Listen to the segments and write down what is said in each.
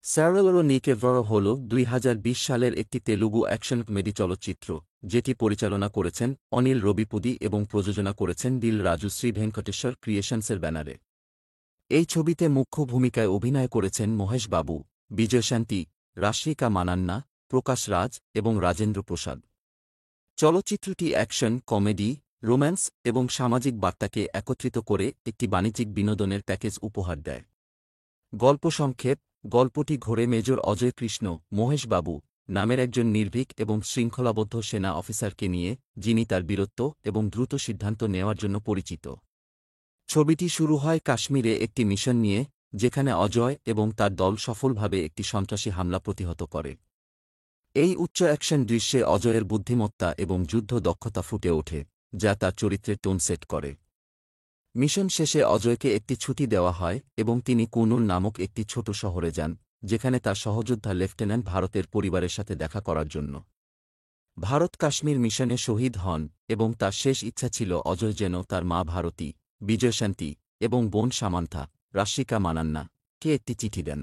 স্যারোলো নিকেভর হল ২০২০ সালের একটি তেলুগু অ্যাকশন কমেডি চলচ্চিত্র, যেটি পরিচালনা করেছেন অনিল রবিপুদি এবং প্রযোজনা করেছেন দিল রাজু শ্রী ভেঙ্কটেশ্বর ক্রিয়েশনসের ব্যানারে। এই ছবিতে মুখ্য ভূমিকায় অভিনয় করেছেন মহেশ বাবু, বিজয়শান্তি, রাশিকা মানান্না, প্রকাশ রাজ এবং রাজেন্দ্র প্রসাদ। চলচ্চিত্রটি অ্যাকশন, কমেডি, রোম্যান্স এবং সামাজিক বার্তাকে একত্রিত করে একটি বাণিজ্যিক বিনোদনের প্যাকেজ উপহার দেয়। গল্প সংক্ষেপ: গল্পটি ঘোরে মেজর অজয় কৃষ্ণ মহেশ বাবু নামের একজন নির্ভীক এবং শৃঙ্খলাবদ্ধ সেনা অফিসারকে নিয়ে, যিনি তার বীরত্ব এবং দ্রুত সিদ্ধান্ত নেওয়ার জন্য পরিচিত। ছবিটি শুরু হয় কাশ্মীরে একটি মিশন নিয়ে, যেখানে অজয় এবং তার দল সফলভাবে একটি সন্ত্রাসী হামলা প্রতিহত করে। এই উচ্চ অ্যাকশন দৃশ্যে অজয়ের বুদ্ধিমত্তা এবং যুদ্ধ দক্ষতা ফুটে ওঠে, যা তার চরিত্রের টোন সেট করে। মিশন শেষে অজয়কে একটি ছুটি দেওয়া হয় এবং তিনি কুর্নুল নামক একটি ছোট শহরে যান, যেখানে তার সহযোদ্ধা লেফটেন্যান্ট ভারতের পরিবারের সাথে দেখা করার জন্য। ভারত কাশ্মীর মিশনে শহীদ হন এবং তার শেষ ইচ্ছা ছিল অজয় যেন তার মা ভারতী, বিজয়শান্তি এবং বোন সামান্থা, রাশিকা মানান্না কে একটি চিঠি দেন।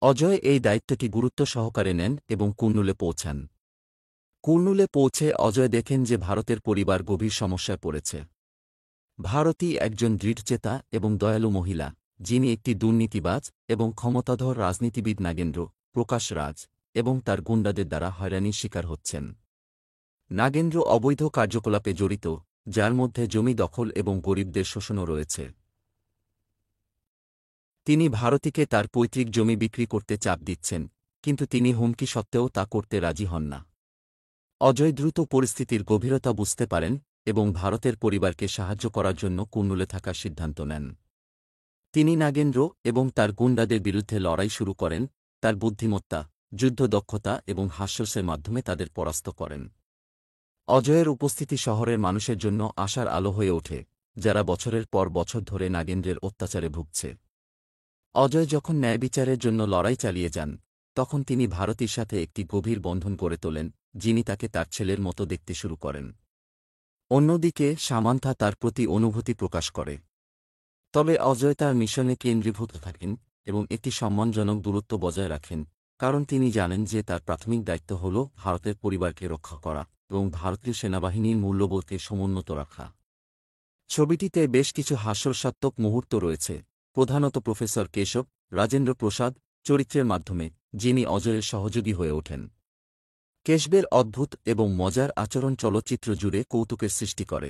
অজয় এই দায়িত্বটি গুরুত্ব সহকারে নেন এবং কুর্নুলে পৌঁছান। কুর্নুলে পৌঁছে অজয় দেখেন যে ভারতের পরিবার গভীর সমস্যায় পড়েছে। ভারতী একজন দৃঢ়চেতা এবং দয়ালু মহিলা, যিনি একটি দুর্নীতিবাজ এবং ক্ষমতাধর রাজনীতিবিদ নাগেন্দ্র, প্রকাশ রাজ এবং তার গুন্ডাদের দ্বারা হয়রানির শিকার হচ্ছেন। নাগেন্দ্র অবৈধ কার্যকলাপে জড়িত, যার মধ্যে জমি দখল এবং গরিবদের শোষণও রয়েছে। তিনি ভারতীকে তার পৈতৃক জমি বিক্রি করতে চাপ দিচ্ছেন, কিন্তু তিনি হুমকি সত্ত্বেও তা করতে রাজি হন না। অজয় দ্রুত পরিস্থিতির গভীরতা বুঝতে পারেন এবং ভারতের পরিবারকে সাহায্য করার জন্য কুর্নুলে থাকার সিদ্ধান্ত নেন। তিনি নাগেন্দ্র এবং তার গুন্ডাদের বিরুদ্ধে লড়াই শুরু করেন, তার বুদ্ধিমত্তা, যুদ্ধ দক্ষতা এবং হাস্যরসের মাধ্যমে তাদের পরাস্ত করেন। অজয়ের উপস্থিতি শহরের মানুষের জন্য আশার আলো হয়ে ওঠে, যারা বছরের পর বছর ধরে নাগেন্দ্রের অত্যাচারে ভুগছে। অজয় যখন ন্যায়বিচারের জন্য লড়াই চালিয়ে যান, তখন তিনি ভারতীর সাথে একটি গভীর বন্ধন গড়ে তোলেন, যিনি তাকে তার ছেলের মতো দেখতে শুরু করেন। অন্যদিকে সামান্থা তার প্রতি অনুভূতি প্রকাশ করে। তবে অজয় তার মিশনে কেন্দ্রীভূত থাকেন এবং একটি সম্মানজনক দূরত্ব বজায় রাখেন, কারণ তিনি জানেন যে তার প্রাথমিক দায়িত্ব হল ভারতের পরিবারকে রক্ষা করা এবং ভারতীয় সেনাবাহিনীর মূল্যবোধকে সমুন্নত রাখা। ছবিটিতে বেশ কিছু হাস্যরসাত্মক মুহূর্ত রয়েছে, প্রধানত প্রফেসর কেশব, রাজেন্দ্র প্রসাদ চরিত্রের মাধ্যমে, যিনি অজয়ের সহযোগী হয়ে ওঠেন। কেশবের অদ্ভুত এবং মজার আচরণ চলচ্চিত্র জুড়ে কৌতুকের সৃষ্টি করে।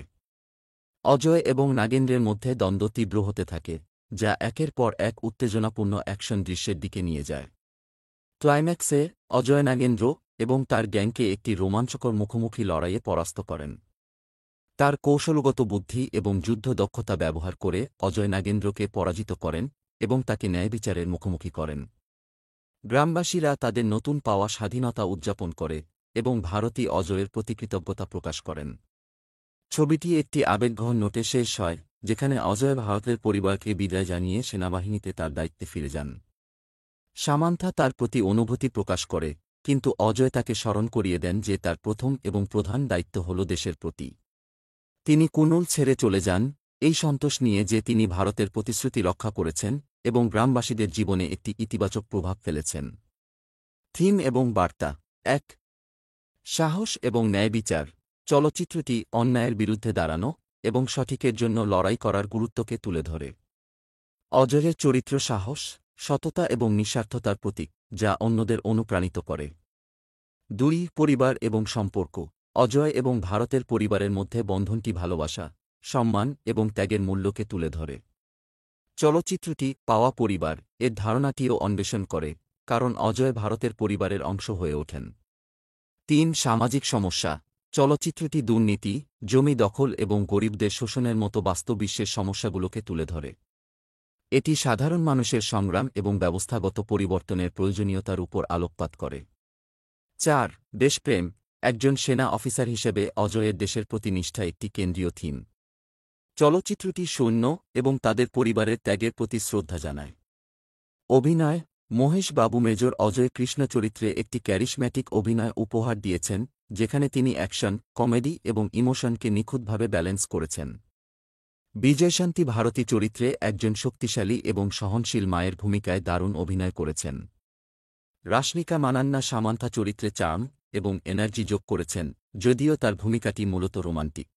অজয় এবং নাগেন্দ্রের মধ্যে দ্বন্দ্ব তীব্র হতে থাকে, যা একের পর এক উত্তেজনাপূর্ণ অ্যাকশন দৃশ্যের দিকে নিয়ে যায়। ক্লাইম্যাক্সে অজয় নাগেন্দ্র এবং তার গ্যাংকে একটি রোমাঞ্চকর মুখোমুখি লড়াইয়ে পরাস্ত করেন। তার কৌশলগত বুদ্ধি এবং যুদ্ধ দক্ষতা ব্যবহার করে অজয় নাগেন্দ্রকে পরাজিত করেন এবং তাকে ন্যায়বিচারের মুখোমুখি করেন। গ্রামবাসীরা তাদের নতুন পাওয়া স্বাধীনতা উদযাপন করে এবং ভারতী অজয়ের প্রতি কৃতজ্ঞতা প্রকাশ করেন। ছবিটি একটি আবেগঘন নোটে শেষ হয়, যেখানে অজয় ভারতের পরিবারকে বিদায় জানিয়ে সেনাবাহিনীতে তার দায়িত্বে ফিরে যান। সামান্থা তার প্রতি অনুভূতি প্রকাশ করে, কিন্তু অজয় তাকে স্মরণ করিয়ে দেন যে তার প্রথম এবং প্রধান দায়িত্ব হল দেশের প্রতি। তিনি কুর্নুল ছেড়ে চলে যান, এই সন্তোষ নিয়ে যে তিনি ভারতের প্রতিশ্রুতি রক্ষা করেছেন এবং গ্রামবাসীদের জীবনে একটি ইতিবাচক প্রভাব ফেলেছেন। থিম এবং বার্তা: ১. সাহস এবং ন্যায়বিচার। চলচ্চিত্রটি অন্যায়ের বিরুদ্ধে দাঁড়ানো এবং সঠিকের জন্য লড়াই করার গুরুত্বকে তুলে ধরে। অজয়ের চরিত্র সাহস, সততা এবং নিঃস্বার্থতার প্রতীক, যা অন্যদের অনুপ্রাণিত করে। ২. পরিবার এবং সম্পর্ক। অজয় এবং ভারতের পরিবারের মধ্যে বন্ধনটি ভালোবাসা, সম্মান এবং ত্যাগের মূল্যকে তুলে ধরে। চলচ্চিত্রটি পাওয়া পরিবার এর ধারণাটিও অন্বেষণ করে, কারণ অজয় ভারতের পরিবারের অংশ হয়ে ওঠেন। ৩. সামাজিক সমস্যা। চলচ্চিত্রটি দুর্নীতি, জমি দখল এবং গরিবদের শোষণের মতো বাস্তব বিশ্বের সমস্যাগুলোকে তুলে ধরে। এটি সাধারণ মানুষের সংগ্রাম এবং ব্যবস্থাগত পরিবর্তনের প্রয়োজনীয়তার উপর আলোকপাত করে। ৪. দেশপ্রেম। একজন সেনা অফিসার হিসেবে অজয়ের দেশের প্রতি নিষ্ঠা একটি কেন্দ্রীয় থিম। চলচ্চিত্রটি সৈন্য এবং তাদের পরিবারের ত্যাগের প্রতি শ্রদ্ধা জানায়। অভিনয়: মহেশ বাবু মেজর অজয় কৃষ্ণ চরিত্রে একটি ক্যারিশম্যাটিক অভিনয় উপহার দিয়েছেন, যেখানে তিনি অ্যাকশন, কমেডি এবং ইমোশনকে নিখুঁতভাবে ব্যালেন্স করেছেন। বিজয়শান্তি ভারতী চরিত্রে একজন শক্তিশালী এবং সহনশীল মায়ের ভূমিকায় দারুণ অভিনয় করেছেন। রাশমিকা মানান্না সামান্থা চরিত্রে চার্ম এবং এনার্জি যোগ করেছেন, যদিও তার ভূমিকাটি মূলত রোমান্টিক।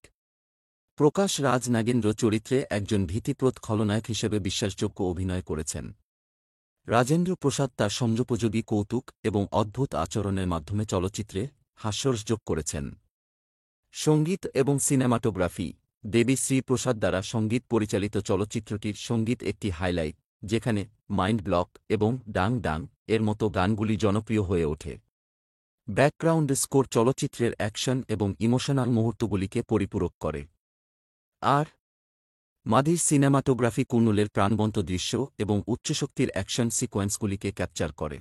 প্রকাশ রাজ নাগেন্দ্র চরিত্রে একজন ভীতিপ্রদ খলনায়ক হিসেবে বিশ্বাসযোগ্য অভিনয় করেছেন। রাজেন্দ্র প্রসাদ তার সংযোপযোগী কৌতুক এবং অদ্ভুত আচরণের মাধ্যমে চলচ্চিত্রে হাস্যরস যোগ করেছেন। সঙ্গীত এবং সিনেমাটোগ্রাফি দেবী শ্রী প্রসাদ দ্বারা সঙ্গীত পরিচালিত চলচ্চিত্রটির সঙ্গীত একটি হাইলাইট, যেখানে মাইন্ড ব্লক এবং ডাং ডাং এর মতো গানগুলি জনপ্রিয় হয়ে ওঠে। ব্যাকগ্রাউন্ড স্কোর চলচ্চিত্রের অ্যাকশন এবং ইমোশনাল মুহূর্তগুলিকে পরিপূরক করে। আর মাদির সিনেমাটোগ্রাফি কুর্নুলের প্রাণবন্ত দৃশ্য এবং উচ্চশক্তির অ্যাকশন সিকোয়েন্সগুলিকে ক্যাপচার করে।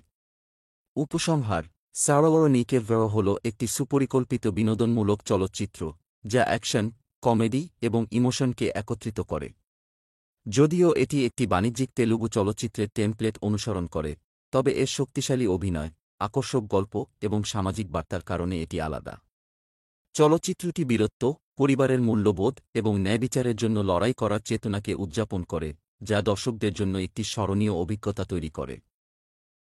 উপসংহার: সারাওয়ারনিকেভেরো হল একটি সুপরিকল্পিত বিনোদনমূলক চলচ্চিত্র যা অ্যাকশন, কমেডি এবং ইমোশনকে একত্রিত করে। যদিও এটি একটি বাণিজ্যিক তেলুগু চলচ্চিত্রের টেমপ্লেট অনুসরণ করে, তবে এর শক্তিশালী অভিনয়, আকর্ষক গল্প এবং সামাজিক বার্তার কারণে এটি আলাদা। চলচ্চিত্রটি বীরত্ব, পরিবারের মূল্যবোধ এবং ন্যায়বিচারের জন্য লড়াই করার চেতনাকে উদযাপন করে, যা দর্শকদের জন্য একটি স্মরণীয় অভিজ্ঞতা তৈরি করে।